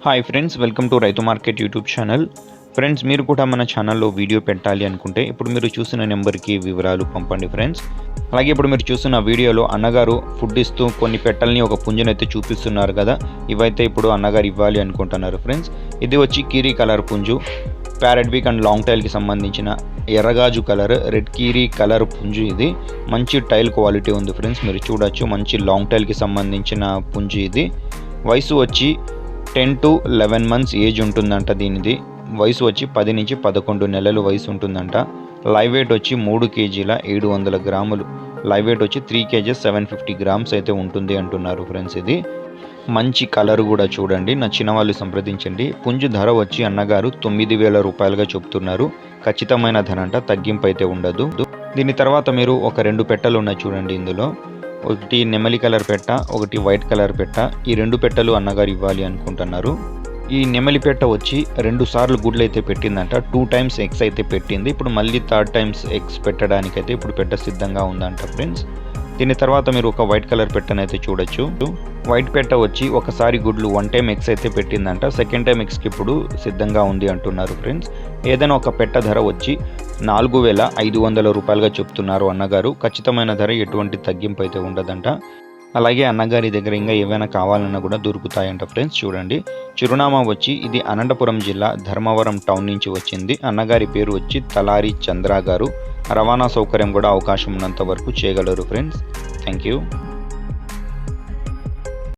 Hi friends, welcome to రైతు market YouTube channel. Friends, మీరు కూడా మన ఛానల్లో వీడియో పెట్టాలి అనుకుంటే ఇప్పుడు మీరు చూసిన నెంబర్కి వివరాలు పంపండి ఫ్రెండ్స్. అలాగే ఇప్పుడు మీరు చూస్తున్న వీడియోలో అన్నగారు ఫుడ్ ఇస్తూ కొన్ని పెట్టల్ని ఒక పుంజునైతే చూపిస్తున్నారు కదా. ఇవైతే ఇప్పుడు అన్నగారు ఇవ్వాలి అనుకుంటున్నారు ఫ్రెండ్స్. ఇది వచ్చి కీరీ కలర్ పుంజు, ప్యారెట్ బీక్ అండ్ లాంగ్ టైల్కి సంబంధించిన ఎర్రగాజు కలర్, రెడ్ కీరీ కలర్ పుంజు. ఇది మంచి టైల్ క్వాలిటీ ఉంది ఫ్రెండ్స్, మీరు చూడొచ్చు. మంచి లాంగ్ టైల్కి సంబంధించిన పుంజు. ఇది వయసు వచ్చి 10 to 11 months ఏజ్ ఉంటుందంట. దీనిది వయసు వచ్చి 10 నుంచి 11 నెలలు వయసు ఉంటుందంట. లైవ్ వెయిట్ వచ్చి 3 కేజీల 700 గ్రాములు, లైవ్ వెయిట్ వచ్చి 3 kgs 750 grams అయితే ఉంటుంది అంటున్నారు ఫ్రెండ్స్. ఇది మంచి కలర్ కూడా చూడండి. నచ్చిన వాళ్ళు సంప్రదించండి. పుంజు ధర వచ్చి అన్నగారు 9,000 రూపాయలుగా చెప్తున్నారు. ఖచ్చితమైన ధర అంట, తగ్గింపు అయితే ఉండదు. దీని తర్వాత మీరు ఒక 2 పెట్టలు ఉన్నాయి చూడండి. ఇందులో ఒకటి నెమలి కలర్ పెట్ట, ఒకటి వైట్ కలర్ పెట్ట. ఈ 2 పెట్టలు అన్నగారు ఇవ్వాలి అనుకుంటున్నారు. ఈ నెమలి పెట్ట వచ్చి 2 సార్లు గుడ్లు అయితే పెట్టిందంట. 2 times ఎగ్స్ అయితే పెట్టింది. ఇప్పుడు మళ్ళీ 3rd times ఎగ్స్ పెట్టడానికైతే ఇప్పుడు పెట్ట సిద్ధంగా ఉందంట ఫ్రెండ్స్. దీని తర్వాత మీరు ఒక వైట్ కలర్ పెట్టనైతే చూడొచ్చు. వైట్ పెట్ట వచ్చి ఒకసారి గుడ్లు 1 time ఎగ్స్ అయితే పెట్టిందంట. 2nd time ఎగ్స్కి ఇప్పుడు సిద్ధంగా ఉంది అంటున్నారు ఫ్రెండ్స్. ఏదైనా ఒక పెట్ట ధర వచ్చి 4,500 రూపాయలుగా చెప్తున్నారు అన్నగారు. ఖచ్చితమైన ధర, ఎటువంటి తగ్గింపు అయితే ఉండదంట. అలాగే అన్నగారి దగ్గర ఇంకా ఏమైనా కావాలన్నా కూడా దొరుకుతాయంట ఫ్రెండ్స్. చూడండి, చిరునామా వచ్చి ఇది అనంతపురం జిల్లా ధర్మవరం టౌన్ నుంచి వచ్చింది. అన్నగారి పేరు వచ్చి తలారి చంద్ర గారు. రవాణా సౌకర్యం కూడా అవకాశం ఉన్నంత వరకు చేయగలరు ఫ్రెండ్స్. Thank you.